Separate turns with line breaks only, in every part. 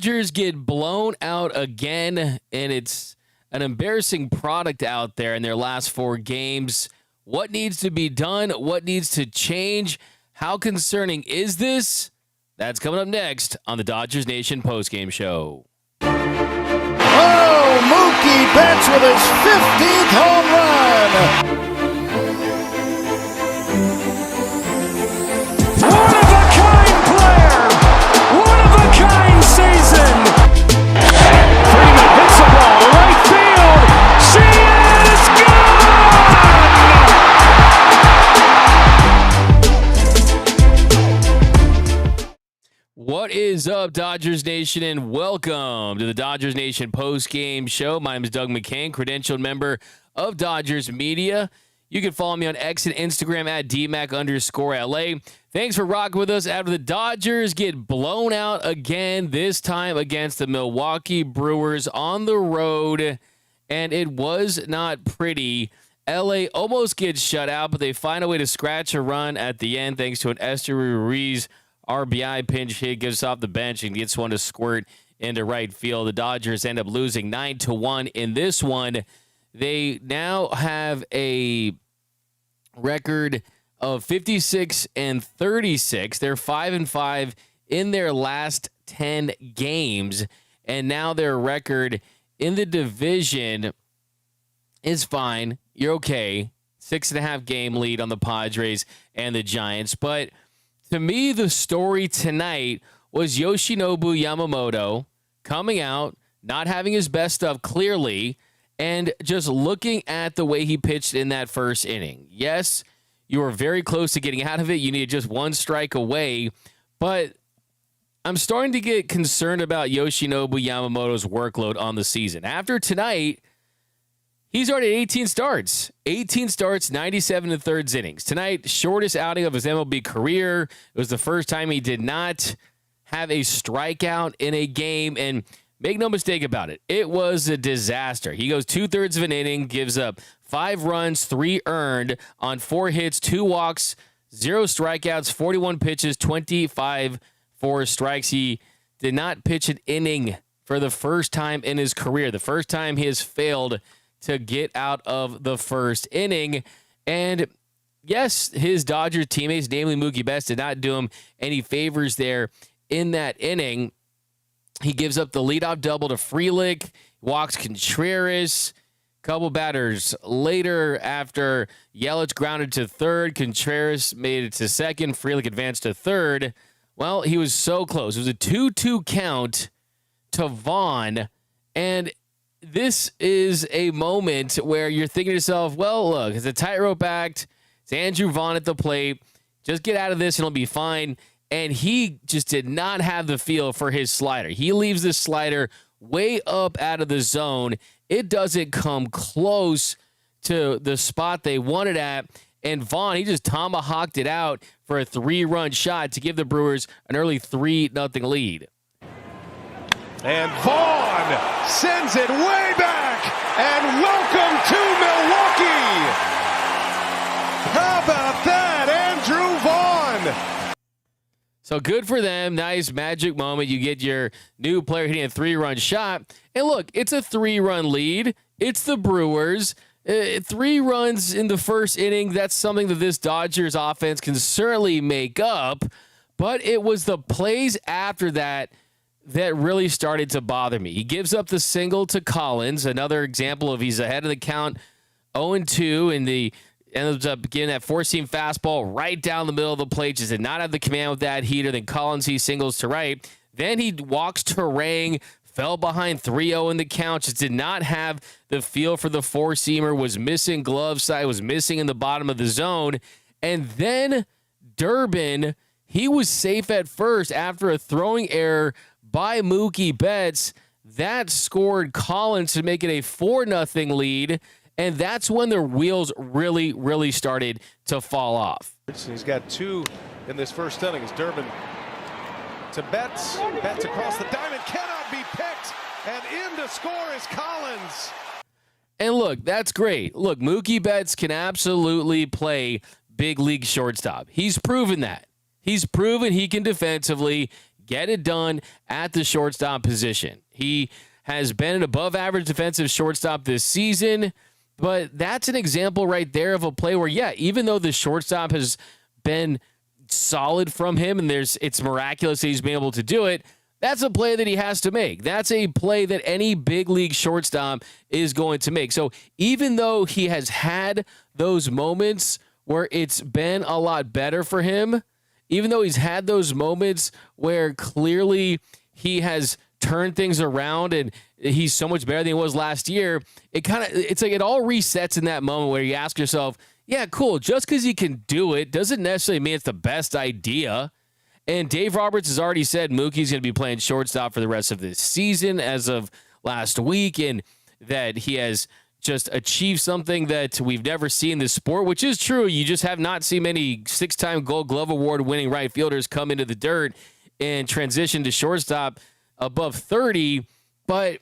Dodgers get blown out again, and it's an embarrassing product out there in their last 4 games. What needs to be done? What needs to change? How concerning is this? That's coming up next on the Dodgers Nation postgame show.
Oh, Mookie Betts with his 15th home run.
One-of-a-kind player. One-of-a-kind season. Freeman hits the ball to right field. She is gone!
What is up, Dodgers Nation, and welcome to the Dodgers Nation post-game show. My name is Doug McKain, credentialed member of Dodgers Media. You can follow me on X and Instagram at DMAC_LA. Thanks for rocking with us after the Dodgers get blown out again, this time against the Milwaukee Brewers on the road, and it was not pretty. LA almost gets shut out, but they find a way to scratch a run at the end thanks to an Esteury Ruiz RBI pinch hit, gets off the bench and gets one to squirt into right field. The Dodgers end up losing 9-1 in this one. They now have a record of 56-36. They're 5-5 in their last 10 games, and now their record in the division is fine. You're okay. 6.5 game lead on the Padres and the Giants, but to me, the story tonight was Yoshinobu Yamamoto coming out, not having his best stuff clearly, and just looking at the way he pitched in that first inning. Yes, you were very close to getting out of it. You needed just one strike away, but I'm starting to get concerned about Yoshinobu Yamamoto's workload on the season. After tonight, he's already at 18 starts. 18 starts, 97 1/3 innings. Tonight, shortest outing of his MLB career. It was the first time he did not have a strikeout in a game, and make no mistake about it, it was a disaster. He goes 2/3 of an inning, gives up 5 runs, 3 earned on 4 hits, 2 walks, 0 strikeouts, 41 pitches, 25 for strikes. He did not pitch an inning for the first time in his career. The first time he has failed to get out of the first inning. And yes, his Dodgers teammates, namely Mookie Betts, did not do him any favors there in that inning. He gives up the leadoff double to Frelick, walks Contreras. Couple batters later, after Yelich grounded to third, Contreras made it to second, Frelick advanced to third. Well, he was so close. It was a 2-2 count to Vaughn, and this is a moment where you're thinking to yourself, well, look, it's a tightrope act. It's Andrew Vaughn at the plate. Just get out of this and it'll be fine. And he just did not have the feel for his slider. He leaves this slider way up out of the zone. It doesn't come close to the spot they wanted at. And Vaughn, he just tomahawked it out for a 3-run shot to give the Brewers an early 3-0 lead.
And Vaughn sends it way back. And welcome to Milwaukee. How about that, Andrew Vaughn?
So good for them. Nice magic moment. You get your new player hitting a 3-run shot. And look, it's a 3-run lead. It's the Brewers. 3 runs in the first inning. That's something that this Dodgers offense can certainly make up. But it was the plays after that that really started to bother me. He gives up the single to Collins, another example of he's ahead of the count, 0-2, and the ends up getting that 4-seam fastball right down the middle of the plate. Just did not have the command with that heater. Then Collins, he singles to right. Then he walks Terang, fell behind 3-0 in the count. Just did not have the feel for the 4-seamer, was missing glove side, was missing in the bottom of the zone. And then Durbin, he was safe at first after a throwing error by Mookie Betts. That scored Collins to make it a 4-0 lead, and that's when their wheels really, really started to fall off.
He's got 2 in this first inning. It's Durbin to Betts. Betts across the diamond, cannot be picked, and in to score is Collins.
And look, that's great. Look, Mookie Betts can absolutely play big league shortstop. He's proven that. He's proven he can defensively get it done at the shortstop position. He has been an above-average defensive shortstop this season, but that's an example right there of a play where, yeah, even though the shortstop has been solid from him and it's miraculous that he's been able to do it, that's a play that he has to make. That's a play that any big league shortstop is going to make. So even though he has had those moments where it's been a lot better for him, even though he's had those moments where clearly he has turned things around and he's so much better than he was last year, it's like it all resets in that moment where you ask yourself, yeah, cool, just because he can do it doesn't necessarily mean it's the best idea. And Dave Roberts has already said Mookie's going to be playing shortstop for the rest of this season as of last week, and that he has just achieved something that we've never seen in this sport, which is true. You just have not seen many 6-time Gold Glove Award winning right fielders come into the dirt and transition to shortstop above 30. But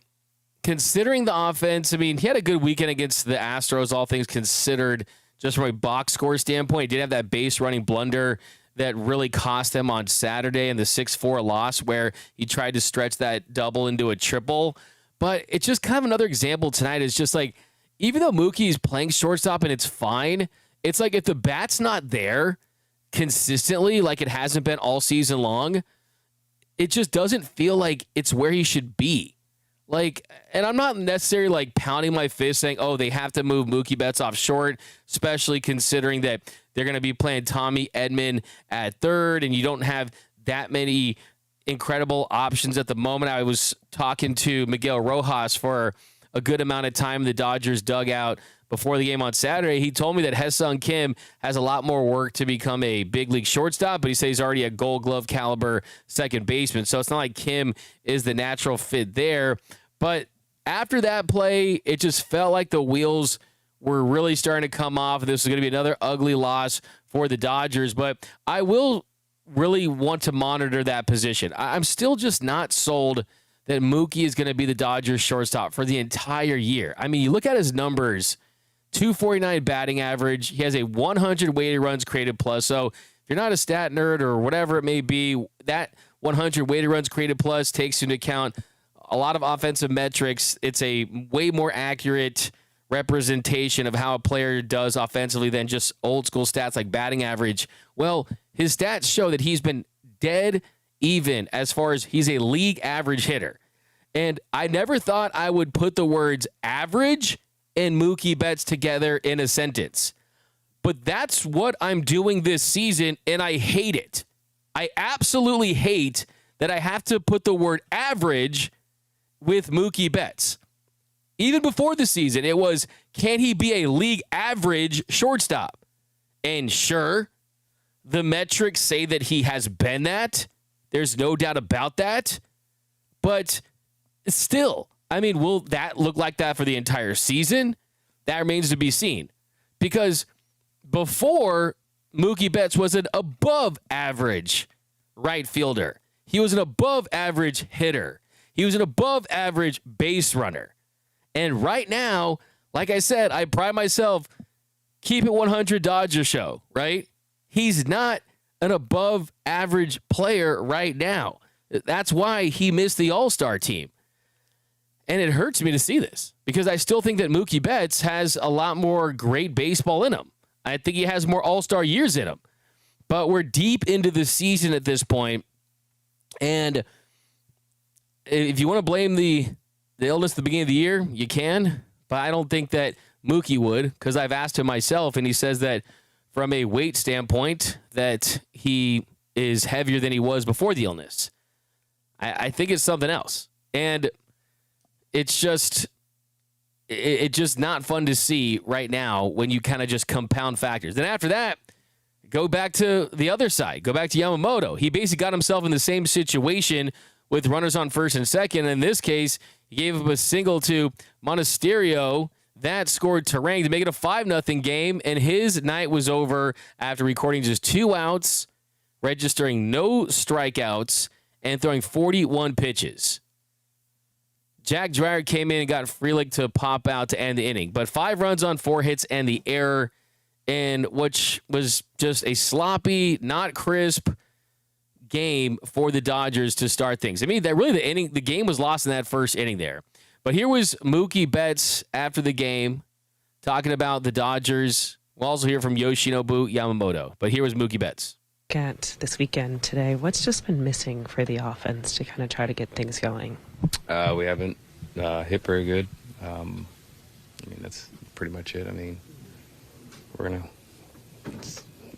considering the offense, I mean, he had a good weekend against the Astros, all things considered, just from a box score standpoint. He did have that base running blunder that really cost them on Saturday in the 6-4 loss where he tried to stretch that double into a triple. But it's just kind of another example tonight. It's just like, even though Mookie is playing shortstop and it's fine, it's like if the bat's not there consistently like it hasn't been all season long, it just doesn't feel like it's where he should be. Like, and I'm not necessarily like pounding my fist saying, oh, they have to move Mookie Betts off short, especially considering that they're going to be playing Tommy Edman at third and you don't have that many incredible options at the moment. I was talking to Miguel Rojas for a good amount of time in the Dodgers dugout before the game on Saturday. He told me that Ha-Seong Kim has a lot more work to become a big league shortstop, but he says he's already a Gold Glove caliber second baseman. So it's not like Kim is the natural fit there. But after that play, it just felt like the wheels were really starting to come off. This is going to be another ugly loss for the Dodgers, but I will really want to monitor that position. I'm still just not sold that Mookie is going to be the Dodgers shortstop for the entire year. I mean, you look at his numbers, 249 batting average. He has a 100 weighted runs created plus. So if you're not a stat nerd or whatever it may be, that 100 weighted runs created plus takes into account a lot of offensive metrics. It's a way more accurate representation of how a player does offensively than just old school stats like batting average. Well, his stats show that he's been dead even as far as he's a league average hitter. And I never thought I would put the words average and Mookie Betts together in a sentence. But that's what I'm doing this season, and I hate it. I absolutely hate that I have to put the word average with Mookie Betts. Even before the season, it was, can he be a league average shortstop? And sure, the metrics say that he has been that. There's no doubt about that. But still, I mean, will that look like that for the entire season? That remains to be seen. Because before, Mookie Betts was an above average right fielder. He was an above average hitter. He was an above average base runner. And right now, like I said, I pride myself, keep it 100 Dodger show, right? He's not an above average player right now. That's why he missed the All-Star team. And it hurts me to see this because I still think that Mookie Betts has a lot more great baseball in him. I think he has more All-Star years in him. But we're deep into the season at this point, and if you want to blame the illness at the beginning of the year, you can, but I don't think that Mookie would, because I've asked him myself, and he says that from a weight standpoint, that he is heavier than he was before the illness. I think it's something else. And it's just not fun to see right now when you kind of just compound factors. Then after that, go back to the other side. Go back to Yamamoto. He basically got himself in the same situation with runners on first and second. In this case, he gave up a single to Monasterio. That scored Terang to make it a 5-0 game, and his night was over after recording just 2 outs, registering no strikeouts, and throwing 41 pitches. Jack Dreyer came in and got Frelick to pop out to end the inning, but 5 runs on 4 hits and the error, and which was just a sloppy, not crisp game for the Dodgers to start things. I mean, that really the game was lost in that first inning there. But here was Mookie Betts after the game talking about the Dodgers. We'll also hear from Yoshinobu Yamamoto. But here was Mookie Betts.
At this weekend today, what's just been missing for the offense to kind of try to get things going?
We haven't hit very good. I mean, that's pretty much it. I mean,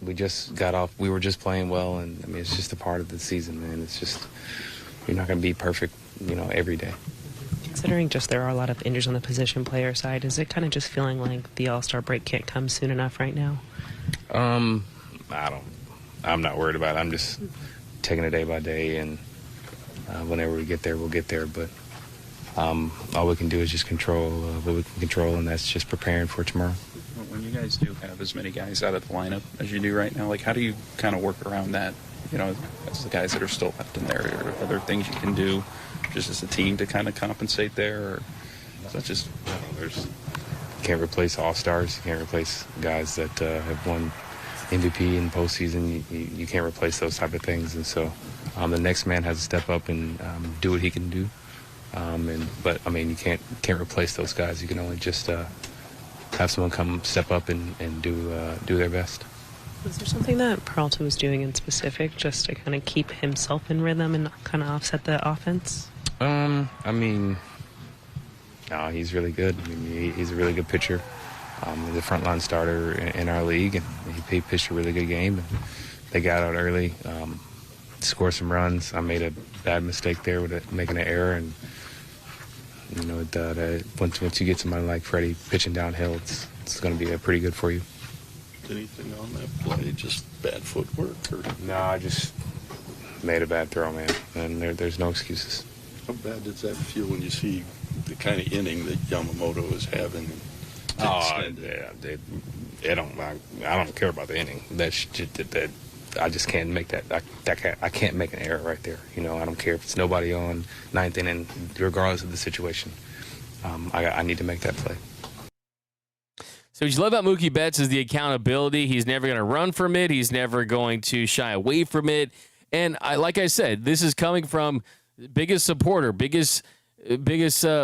we just got off. We were just playing well, and I mean, it's just a part of the season, man. It's just, you're not going to be perfect, every day.
Considering just there are a lot of injuries on the position player side, is it kind of just feeling like the All-Star break can't come soon enough right now?
I'm not worried about it. I'm just taking it day by day, and whenever we get there, we'll get there. But all we can do is just control what we can control, and that's just preparing for tomorrow.
When you guys do have as many guys out of the lineup as you do right now, like, how do you kind of work around that, as the guys that are still left in there? Are there things you can do just as a team to kind of compensate there? Or is that just...
You can't replace all-stars. You can't replace guys that have won MVP in postseason. You can't replace those type of things. And so the next man has to step up and do what he can do. But, I mean, you can't replace those guys. You can only just... have someone come step up and do their best.
Was there something that Peralta was doing in specific just to kind of keep himself in rhythm and kind of offset the offense?
I mean, no, he's really good. I mean, he's a really good pitcher. He's a frontline starter in our league, and he pitched a really good game. And they got out early, scored some runs. I made a bad mistake there with making an error, and once you get somebody like Freddie pitching downhill, it's going to be pretty good for you.
Anything on that play? Just bad footwork? Or?
No, I just made a bad throw, man, and there's no excuses.
How bad does that feel when you see the kind of inning that Yamamoto is having?
Yeah, I don't care about the inning. That I just can't make that. I can't make an error right there. I don't care if it's nobody on ninth inning, regardless of the situation. I need to make that play.
So what you love about Mookie Betts is the accountability. He's never going to run from it. He's never going to shy away from it. And like I said, this is coming from biggest supporter, biggest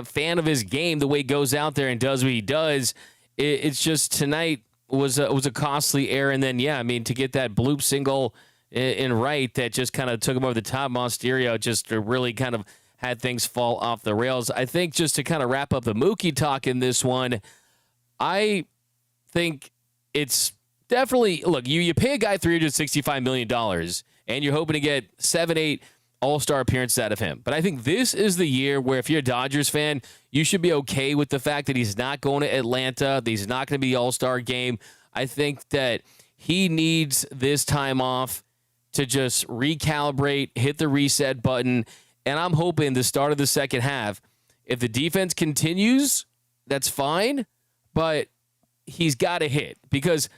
fan of his game, the way he goes out there and does what he does. It's just tonight was a costly error. And then, to get that bloop single in right that just kind of took him over the top, Mosterio just really kind of had things fall off the rails. I think just to kind of wrap up the Mookie talk in this one, I think it's definitely, look, you pay a guy $365 million and you're hoping to get 7-8 all-star appearances out of him. But I think this is the year where if you're a Dodgers fan, you should be okay with the fact that he's not going to Atlanta, that he's not going to be the all-star game. I think that he needs this time off to just recalibrate, hit the reset button, and I'm hoping the start of the second half, if the defense continues, that's fine, but he's got to hit because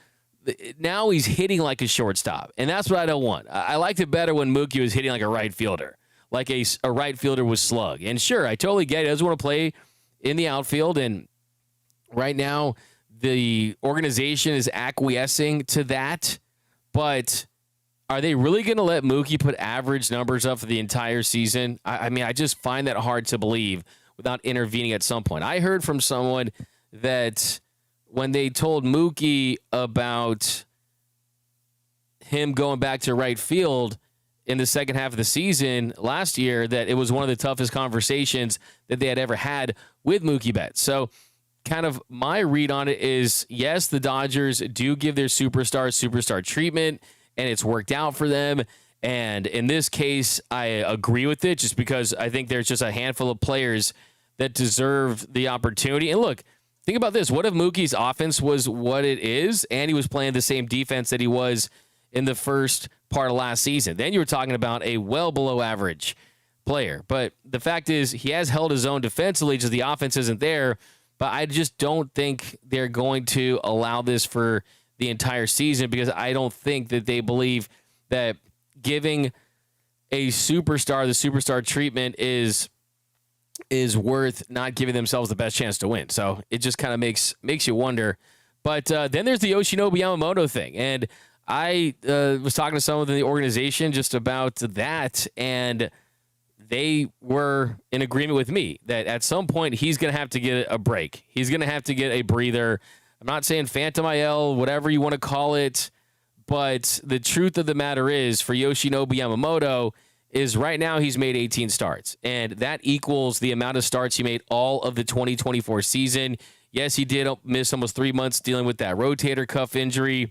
now he's hitting like a shortstop, and that's what I don't want. I liked it better when Mookie was hitting like a right fielder, like a right fielder was slug. And sure, I totally get it. He doesn't want to play in the outfield, and right now the organization is acquiescing to that, but are they really going to let Mookie put average numbers up for the entire season? I mean, I just find that hard to believe without intervening at some point. I heard from someone that when they told Mookie about him going back to right field in the second half of the season last year, that it was one of the toughest conversations that they had ever had with Mookie Betts. So kind of my read on it is, yes, the Dodgers do give their superstar treatment, and it's worked out for them. And in this case, I agree with it just because I think there's just a handful of players that deserve the opportunity. And look, think about this. What if Mookie's offense was what it is and he was playing the same defense that he was in the first part of last season? Then you were talking about a well below average player. But the fact is he has held his own defensively, just the offense isn't there. But I just don't think they're going to allow this for the entire season because I don't think that they believe that giving a superstar the superstar treatment is worth not giving themselves the best chance to win. So it just kind of makes you wonder. But then there's the Yoshinobu Yamamoto thing. And I was talking to someone in the organization just about that, and they were in agreement with me that at some point he's going to have to get a break. He's going to have to get a breather. I'm not saying phantom IL, whatever you want to call it, but the truth of the matter is for Yoshinobu Yamamoto is right now he's made 18 starts, and that equals the amount of starts he made all of the 2024 season. Yes, he did miss almost 3 months dealing with that rotator cuff injury,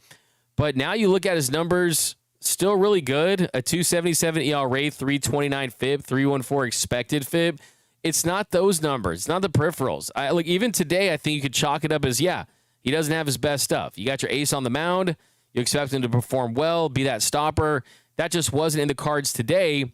but now you look at his numbers, still really good. A 2.77 ERA, 3.29 FIP, 3.14 expected FIP. It's not those numbers. It's not the peripherals. Even today, I think you could chalk it up as, yeah, he doesn't have his best stuff. You got your ace on the mound. You expect him to perform well, be that stopper. That just wasn't in the cards today.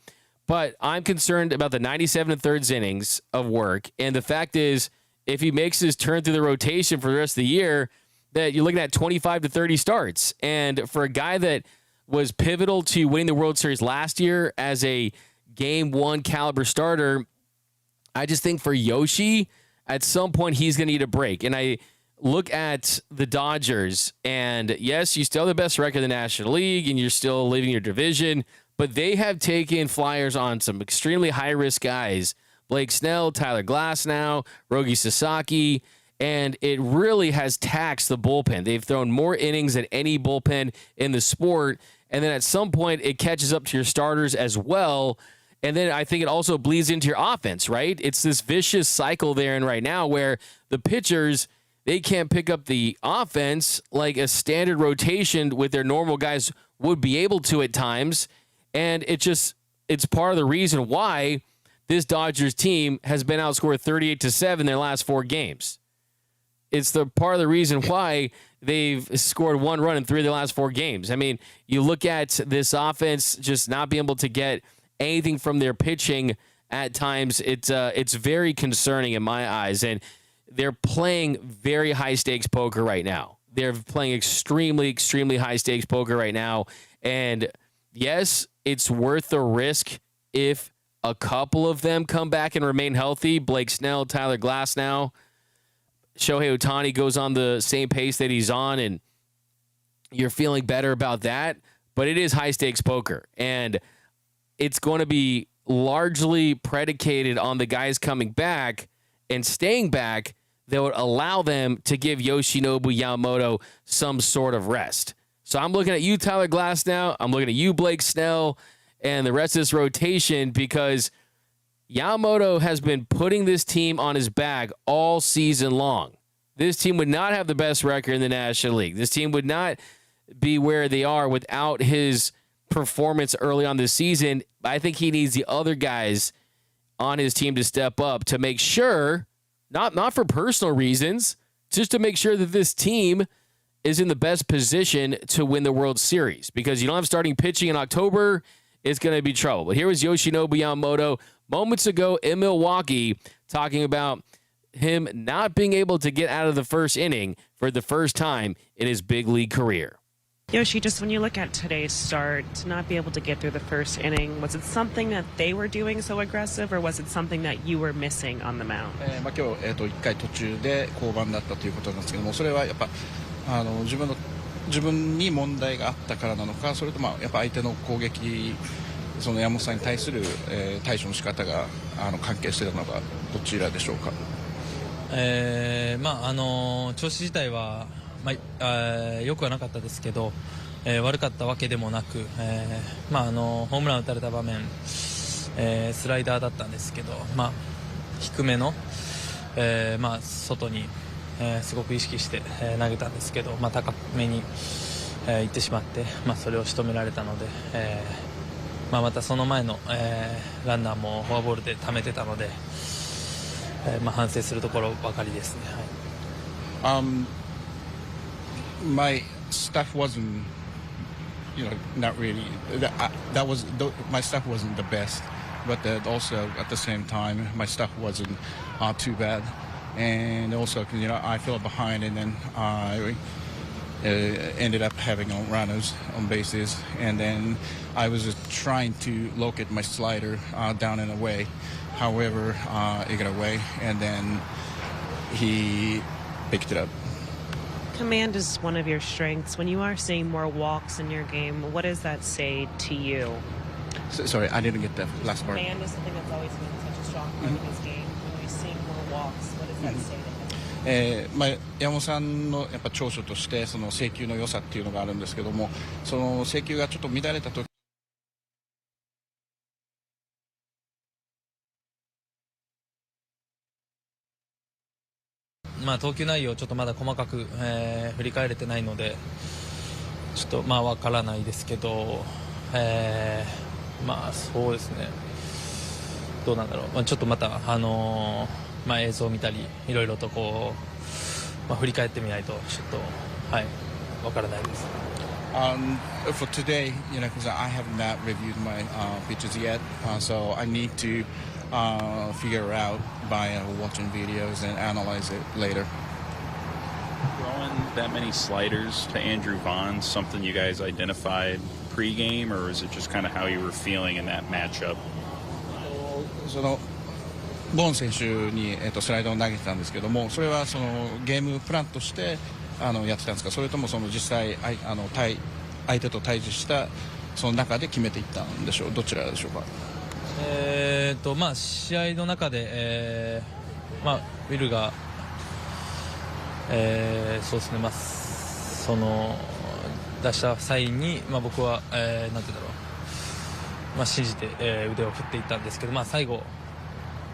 But I'm concerned about the 97 1/3 innings of work. And the fact is, if he makes his turn through the rotation for the rest of the year, that you're looking at 25 to 30 starts. And for a guy that was pivotal to winning the World Series last year as a game one caliber starter, I just think for Yoshi, at some point he's going to need a break. And I look at the Dodgers, and yes, you still have the best record in the National League, and you're still leading your division, but they have taken flyers on some extremely high-risk guys. Blake Snell, Tyler Glasnow, Rogi Sasaki, and it really has taxed the bullpen. They've thrown more innings than any bullpen in the sport, and then at some point it catches up to your starters as well, and then I think it also bleeds into your offense, right? It's this vicious cycle they're in right now where the pitchers, they can't pick up the offense like a standard rotation with their normal guys would be able to at times, and it's part of the reason why this Dodgers team has been outscored 38-7 their last 4 games. It's the part of the reason why they've scored 1 run in 3 of their last 4 games. I mean, you look at this offense just not being able to get anything from their pitching at times. It's very concerning in my eyes, and they're playing very high-stakes poker right now. They're playing extremely, extremely high-stakes poker right now, and yes, it's worth the risk if a couple of them come back and remain healthy. Blake Snell, Tyler Glasnow, Shohei Ohtani goes on the same pace that he's on, and you're feeling better about that. But it is high-stakes poker, and it's going to be largely predicated on the guys coming back and staying back that would allow them to give Yoshinobu Yamamoto some sort of rest. So I'm looking at you, Tyler Glasnow. I'm looking at you, Blake Snell, and the rest of this rotation, because Yamamoto has been putting this team on his back all season long. This team would not have the best record in the National League. This team would not be where they are without his performance early on this season. I think he needs the other guys on his team to step up to make sure, not for personal reasons, just to make sure that this team is in the best position to win the World Series. Because you don't have starting pitching in October, it's going to be trouble. But here was Yoshinobu Yamamoto moments ago in Milwaukee talking about him not being able to get out of the first inning for the first time in his big league career.
Yoshi, just when you look at today's start, to not be able to get through the first inning, was it something that they were doing so aggressive, or was it something that you were missing on the mound?
今日、1回途中で降板だったということなんですけども、それはやっぱ自分に問題があったからなのか、それとやっぱ相手の攻撃、その山本さんに対する、対処の仕方が関係していたのか、どちらでしょうか。
調子自体は、良くはなかったですけど、悪かったわけでもなく、ホームラン打たれた場面、スライダーだったんですけど、低めの、外に、すごく意識して、投げたんですけど、高めに、行ってしまって、それを仕留められたので、またその前の、ランナーもフォアボールで溜めてたので、反省するところばかりですね。はい。
My stuff wasn't, not really. My stuff wasn't the best, but also at the same time, my stuff wasn't too bad. And also, I fell behind, and then I ended up having runners on bases. And then I was just trying to locate my slider down and away. However, it got away, and then he picked it up.
Command is one of your strengths. When you are seeing more walks in your game, what does that say to you?
Sorry, I didn't get the last part.
Command is something that's always been such a strong part of his game. When you're seeing more walks, what does that say to him?
山本さんのやっぱ長所としてその制球の良さっていうのがあるんですけども、その制球がちょっと乱れた時
投球内容ちょっとまだ細かく、振り返れてないのでちょっとわからないですけど、そうですね、どうなんだろう、ちょっとまた映像を見たりいろいろとこう、振り返ってみないとちょっとわからないです。
For today, because I have not reviewed my pitches yet, so I need to figure out by watching videos and analyze it later.
Throwing that many sliders to Andrew Vaughn, something you guys identified pregame, or is it just kind of how you were feeling in that matchup?
そのボーン選手に、スライダーを投げてたんですけども、それはそのゲームプランとしてやってたんですか、それともその実際相手と対峙したその中で決めていったんでしょう、どちらでしょうか。
試合の中で、ウィルが、そうですね、その出した際に、僕は、なんていうんだろう、信じて、腕を振っていったんですけど、最後、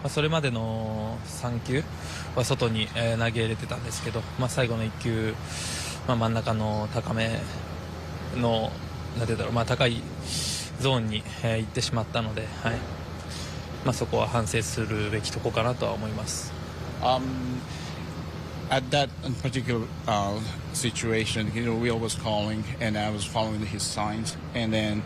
それまでの3球は外に、投げ入れてたんですけど、最後の1球、真ん中の高めのなんていうんだろう、高いゾーンに、行ってしまったので、そこは反省するべきとこかなとは思います。
At that particular situation, Will was calling, and I was following his signs. And then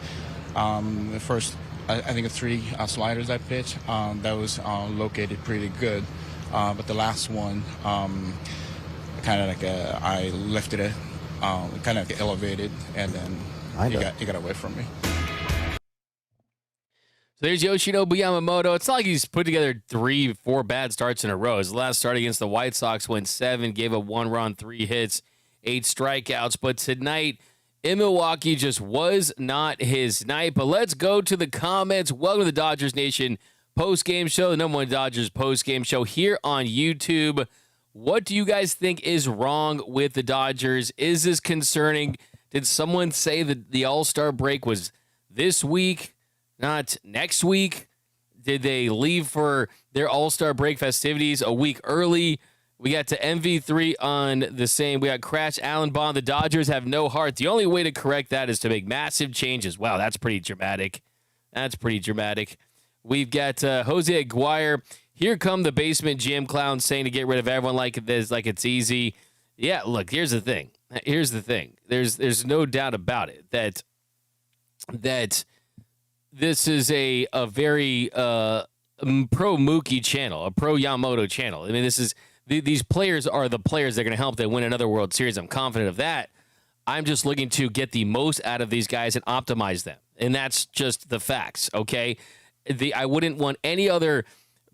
the first, I think, 3 sliders I pitched, that was located pretty good. But the last one, kind of like I lifted it, kind of elevated, and then he got away from me.
So there's Yoshinobu Yamamoto. It's not like he's put together 3-4 bad starts in a row. His last start against the White Sox went 7, gave up 1 run, 3 hits, 8 strikeouts. But tonight in Milwaukee just was not his night. But let's go to the comments. Welcome to the Dodgers Nation post-game show, the #1 Dodgers post-game show here on YouTube. What do you guys think is wrong with the Dodgers? Is this concerning? Did someone say that the All-Star break was this week, not next week? Did they leave for their All-Star break festivities a week early? We got to MV3 on the same. We got Crash Allen Bond. The Dodgers have no heart. The only way to correct that is to make massive changes. Wow, that's pretty dramatic. That's pretty dramatic. We've got Jose Aguirre. Here come the basement gym clowns saying to get rid of everyone like this, like it's easy. Yeah, look, here's the thing. There's no doubt about it that this is a very pro Mookie channel, a pro Yamamoto channel. I mean, these players are the players that are going to help them win another World Series. I'm confident of that. I'm just looking to get the most out of these guys and optimize them. And that's just the facts, okay? I wouldn't want any other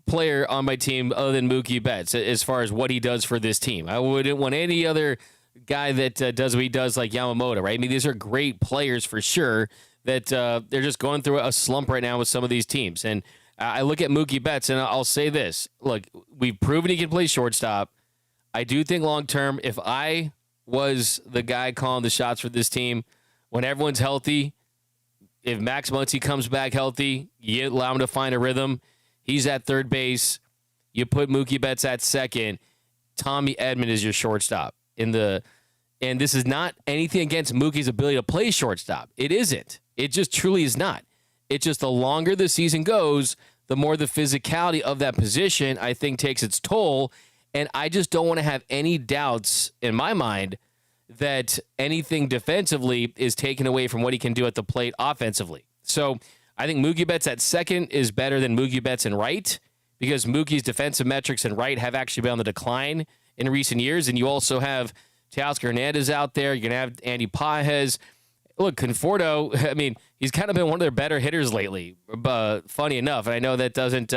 player on my team other than Mookie Betts as far as what he does for this team. I wouldn't want any other guy that does what he does like Yamamoto, right? I mean, these are great players for sure that they're just going through a slump right now with some of these teams. And I look at Mookie Betts, and I'll say this. Look, we've proven he can play shortstop. I do think long-term, if I was the guy calling the shots for this team, when everyone's healthy, if Max Muncy comes back healthy, you allow him to find a rhythm. He's at third base. You put Mookie Betts at second. Tommy Edman is your shortstop. And this is not anything against Mookie's ability to play shortstop. It isn't. It just truly is not. It's just the longer the season goes, the more the physicality of that position, I think, takes its toll. And I just don't want to have any doubts in my mind that anything defensively is taken away from what he can do at the plate offensively. So I think Mookie Betts at second is better than Mookie Betts in right, because Mookie's defensive metrics in right have actually been on the decline in recent years. And you also have Teoscar Hernandez out there. You're going to have Andy Pages. Look, Conforto, I mean, he's kind of been one of their better hitters lately. But funny enough, and I know that doesn't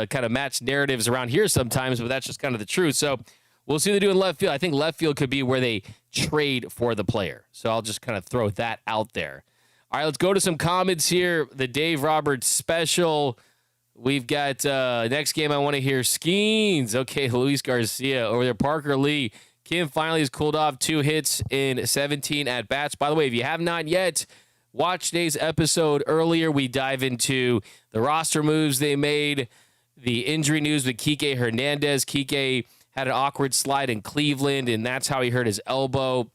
kind of match narratives around here sometimes, but that's just kind of the truth. So we'll see what they do in left field. I think left field could be where they trade for the player. So I'll just kind of throw that out there. All right, let's go to some comments here. The Dave Roberts special. We've got next game I want to hear Skeens. Okay, Luis Garcia over there. Parker Lee. Kim finally has cooled off 2 hits in 17 at-bats. By the way, if you have not yet watched today's episode earlier, we dive into the roster moves they made, the injury news with Kike Hernandez. Kike had an awkward slide in Cleveland, and that's how he hurt his elbow.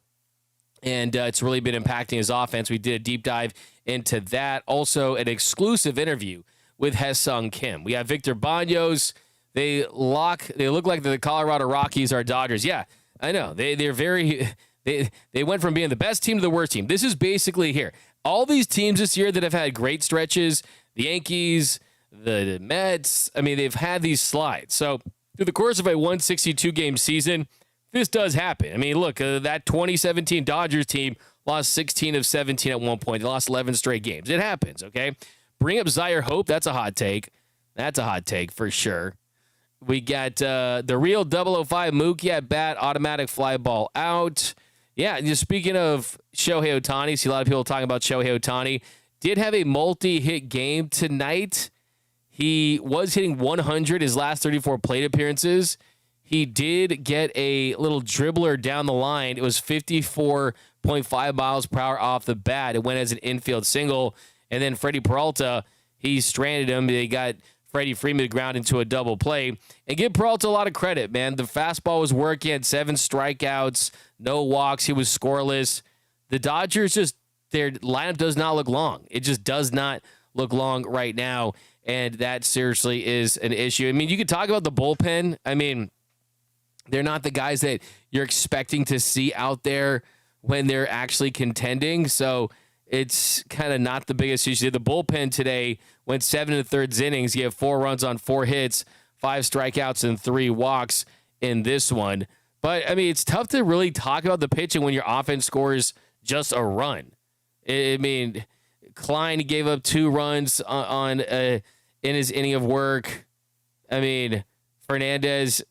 And it's really been impacting his offense. We did a deep dive into that. Also, an exclusive interview with Haesung Kim. We have Victor Baños. They look like the Colorado Rockies are Dodgers. Yeah, I know. They're very they went from being the best team to the worst team. This is basically here. All these teams this year that have had great stretches, the Yankees, the Mets, I mean, they've had these slides. So through the course of a 162-game season, this does happen. I mean, look, that 2017 Dodgers team lost 16 of 17 at one point. They lost 11 straight games. It happens, okay? Bring up Zaire Hope. That's a hot take. That's a hot take for sure. We got the real 005 Mookie at bat, automatic fly ball out. Yeah, just speaking of Shohei Ohtani, see a lot of people talking about Shohei Ohtani. Did have a multi-hit game tonight. He was hitting 100 his last 34 plate appearances. He did get a little dribbler down the line. It was 54.5 miles per hour off the bat. It went as an infield single. And then Freddie Peralta, he stranded him. They got Freddie Freeman to ground into a double play. And give Peralta a lot of credit, man. The fastball was working, had 7 strikeouts, no walks. He was scoreless. The Dodgers their lineup does not look long. It just does not look long right now. And that seriously is an issue. I mean, you could talk about the bullpen. I mean, they're not the guys that you're expecting to see out there when they're actually contending. So it's kind of not the biggest issue. The bullpen today went 7 1/3 innings. You have 4 runs on 4 hits, 5 strikeouts, and 3 walks in this one. But, I mean, it's tough to really talk about the pitching when your offense scores just a run. I mean, Klein gave up 2 runs in his inning of work. I mean, Fernandez,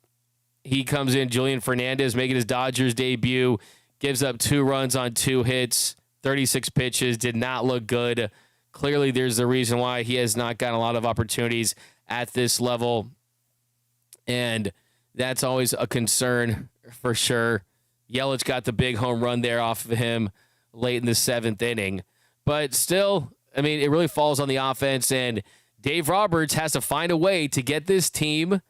he comes in, Julian Fernandez, making his Dodgers debut, gives up 2 runs on 2 hits, 36 pitches, did not look good. Clearly, there's a reason why he has not gotten a lot of opportunities at this level, and that's always a concern for sure. Yelich got the big home run there off of him late in the 7th inning. But still, I mean, it really falls on the offense, and Dave Roberts has to find a way to get this team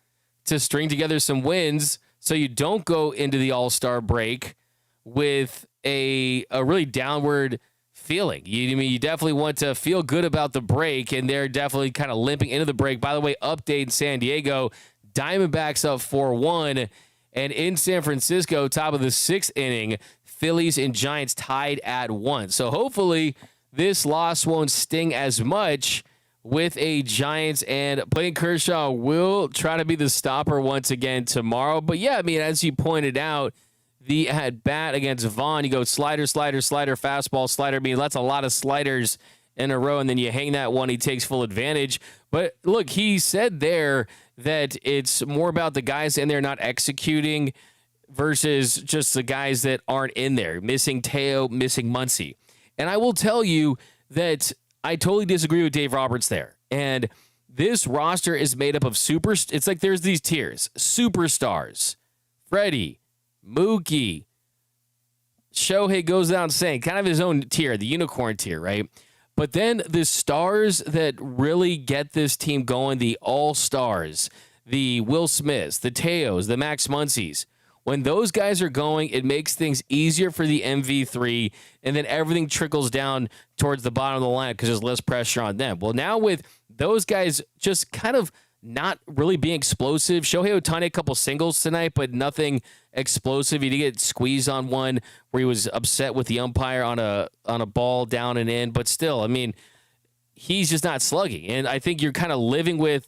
to string together some wins so you don't go into the All-Star break with a really downward feeling. You definitely want to feel good about the break, and they're definitely kind of limping into the break. By the way, update in San Diego, Diamondbacks up 4-1, and in San Francisco, top of the 6th inning, Phillies and Giants tied at 1. So hopefully this loss won't sting as much with a Giants, and Clayton Kershaw will try to be the stopper once again tomorrow. But yeah, I mean, as you pointed out, the at bat against Vaughn, you go slider, slider, slider, fastball, slider. I mean, that's a lot of sliders in a row, and then you hang that one, he takes full advantage. But look, he said there that it's more about the guys in there not executing versus just the guys that aren't in there, missing Teo, missing Muncy. And I will tell you that I totally disagree with Dave Roberts there. And this roster is made up of it's like there's these tiers. Superstars, Freddie, Mookie, Shohei goes down saying kind of his own tier, the unicorn tier, right? But then the stars that really get this team going, the all-stars, the Will Smiths, the Teos, the Max Muncies, when those guys are going, it makes things easier for the MV3, and then everything trickles down towards the bottom of the line because there's less pressure on them. Well, now with those guys just kind of not really being explosive, Shohei Ohtani a couple singles tonight, but nothing explosive. He did get squeezed on one where he was upset with the umpire on a ball down and in, but still, I mean, he's just not slugging. And I think you're kind of living with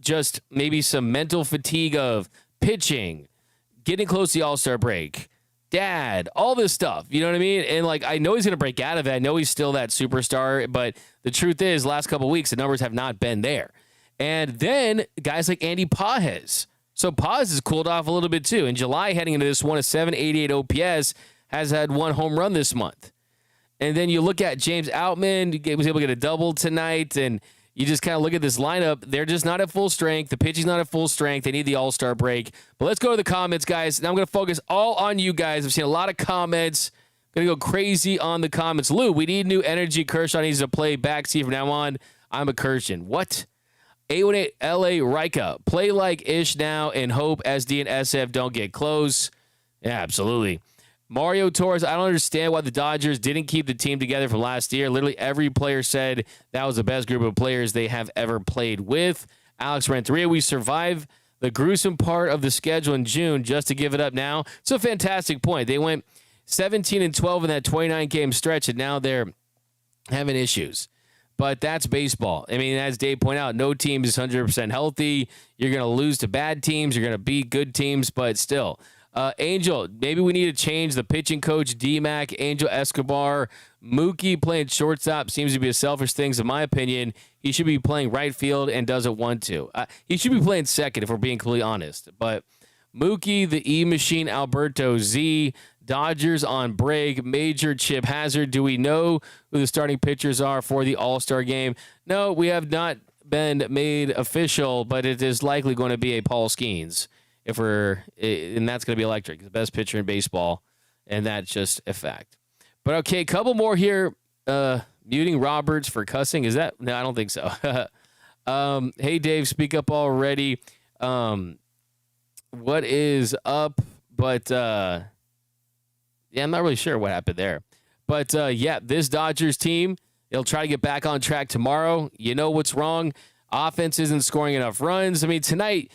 just maybe some mental fatigue of pitching, getting close to the All-Star break, dad, all this stuff. You know what I mean? And, like, I know he's going to break out of it. I know he's still that superstar, but the truth is, last couple of weeks, the numbers have not been there. And then guys like Andy Pages. So Paz has cooled off a little bit too. In July, heading into this one, a 788 OPS, has had 1 home run this month. And then you look at James Outman, was able to get a double tonight, and you just kind of look at this lineup. They're just not at full strength. The pitching's not at full strength. They need the All-Star break. But let's go to the comments, guys. Now I'm going to focus all on you guys. I've seen a lot of comments. Going to go crazy on the comments. Lou, we need new energy. Kershaw needs to play backseat from now on. I'm a Kershaw. What? 818 LA Rika. Play like Ish now and hope SD and SF don't get close. Yeah, absolutely. Mario Torres, I don't understand why the Dodgers didn't keep the team together from last year. Literally every player said that was the best group of players they have ever played with. Alex Renteria, we survived the gruesome part of the schedule in June just to give it up now. It's a fantastic point. They went 17-12 in that 29-game stretch, and now they're having issues. But that's baseball. I mean, as Dave pointed out, no team is 100% healthy. You're going to lose to bad teams. You're going to beat good teams, but still. Angel, maybe we need to change the pitching coach, D-Mac, Angel Escobar. Mookie playing shortstop seems to be a selfish thing, in my opinion. He should be playing right field and doesn't want to. He should be playing second, if we're being completely honest. But Mookie, the E-Machine, Alberto Z, Dodgers on break, Major Chip Hazard. Do we know who the starting pitchers are for the All-Star game? No, we have not been made official, but it is likely going to be a Paul Skeens. And that's going to be electric. The best pitcher in baseball, and that's just a fact. But okay, a couple more here. Muting Roberts for cussing. Is that? No, I don't think so. Hey, Dave, speak up already. What is up? But, yeah, I'm not really sure what happened there. But, yeah, this Dodgers team, they'll try to get back on track tomorrow. You know what's wrong. Offense isn't scoring enough runs. I mean, tonight,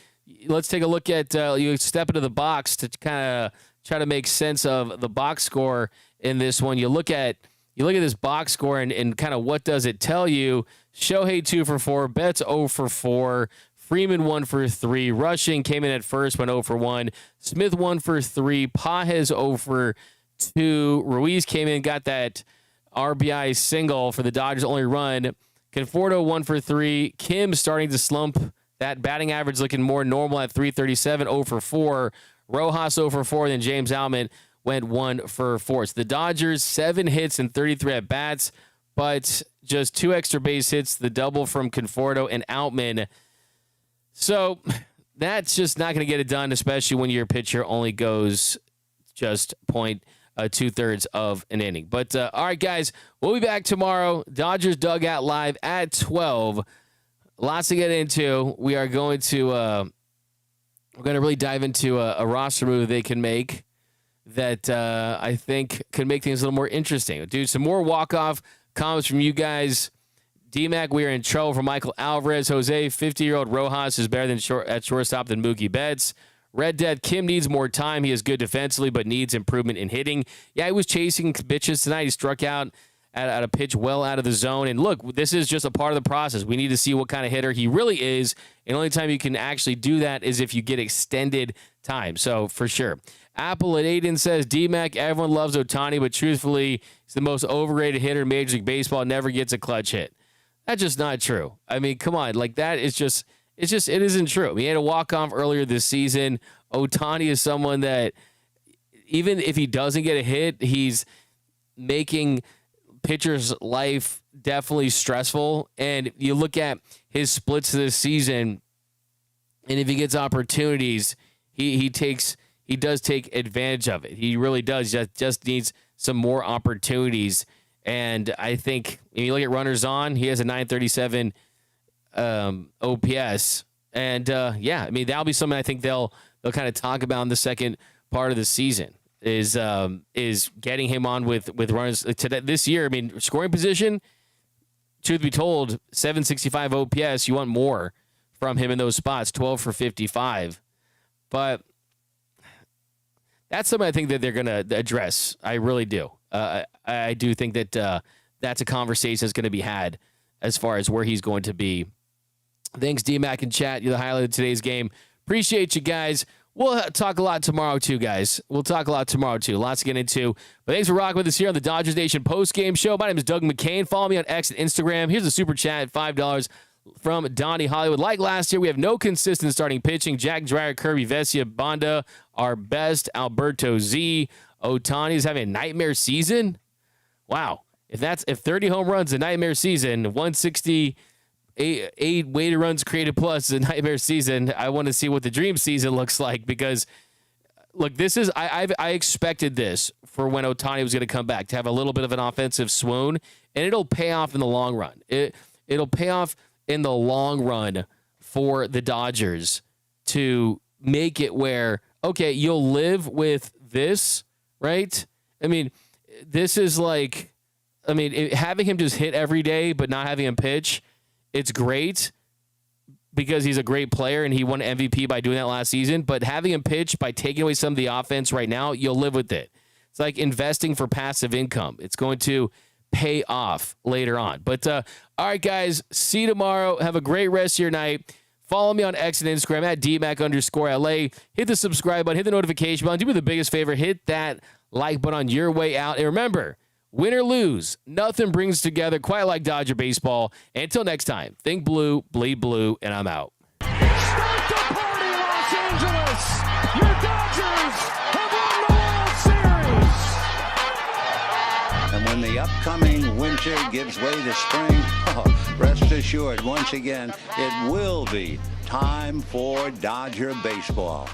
let's take a look at you step into the box to kind of try to make sense of the box score in this one. You look at this box score and kind of what does it tell you? Shohei 2 for 4, Betts 0 for 4, Freeman 1 for 3, Rushing came in at first, went 0 for 1, Smith 1 for 3, Pages 0 for 2, Ruiz came in, got that RBI single for the Dodgers only run, Conforto 1 for 3, Kim starting to slump. That batting average looking more normal at 337, 0 for 4. Rojas 0 for 4, then James Outman went 1 for 4. So the Dodgers, 7 hits and 33 at-bats, but just 2 extra base hits, the double from Conforto and Outman. So that's just not going to get it done, especially when your pitcher only goes just 2/3 of an inning. But, all right, guys, we'll be back tomorrow. Dodgers Dugout live at 12. Lots to get into. We are going to really dive into a roster move they can make that I think could make things a little more interesting. Dude, some more walk-off comments from you guys. D-Mac, we are in trouble for Michael Alvarez. Jose, 50-year-old Rojas is better than at shortstop than Mookie Betts. Red Dead, Kim needs more time. He is good defensively, but needs improvement in hitting. Yeah, he was chasing pitches tonight. He struck out at a pitch well out of the zone. And look, this is just a part of the process. We need to see what kind of hitter he really is. And the only time you can actually do that is if you get extended time. So, for sure. Apple at Aiden says, D-Mac, everyone loves Ohtani, but truthfully, he's the most overrated hitter in Major League Baseball, never gets a clutch hit. That's just not true. I mean, come on. Like, that is just, it isn't true. He had a walk-off earlier this season. Ohtani is someone that, even if he doesn't get a hit, he's making pitcher's life definitely stressful. And you look at his splits this season, and if he gets opportunities, he does take advantage of it. He really does. Just needs some more opportunities. And I think if you look at runners on, he has a 937 OPS. And yeah, I mean, that'll be something I think they'll kind of talk about in the second part of the season. Is getting him on with runners this year. I mean, scoring position, truth be told, 765 OPS. You want more from him in those spots, 12 for 55. But that's something I think that they're going to address. I really do. I do think that that's a conversation that's going to be had as far as where he's going to be. Thanks, D-Mac and chat. You're the highlight of today's game. Appreciate you guys. We'll talk a lot tomorrow, too, guys. Lots to get into. But thanks for rocking with us here on the Dodgers Nation post-game show. My name is Doug McKain. Follow me on X and Instagram. Here's a super chat, $5. from Donnie Hollywood. Like last year, we have no consistent starting pitching. Jack Dreyer, Kirby Vesia, Banda are best. Alberto Z. Ohtani is having a nightmare season. Wow. If 30 home runs a nightmare season, 168 weighted runs created plus a nightmare season, I want to see what the dream season looks like, because look, this is I expected this for when Ohtani was going to come back, to have a little bit of an offensive swoon, and it'll pay off in the long run. It'll pay off in the long run for the Dodgers to make it where, okay, you'll live with this, right? I mean, this is like, having him just hit every day but not having him pitch, it's great because he's a great player and he won MVP by doing that last season. But having him pitch by taking away some of the offense right now, you'll live with it. It's like investing for passive income. It's going to pay off later on. But all right, guys, see you tomorrow. Have a great rest of your night. Follow me on X and Instagram at DMAC_LA. Hit the subscribe button. Hit the notification button. Do me the biggest favor. Hit that like button on your way out. And remember, win or lose, nothing brings together quite like Dodger baseball. And until next time, think blue, bleed blue, and I'm out.
Start the party, Los Angeles! Your Dodgers have won the World Series!
And when the upcoming winter gives way to spring, rest assured, once again, it will be time for Dodger baseball.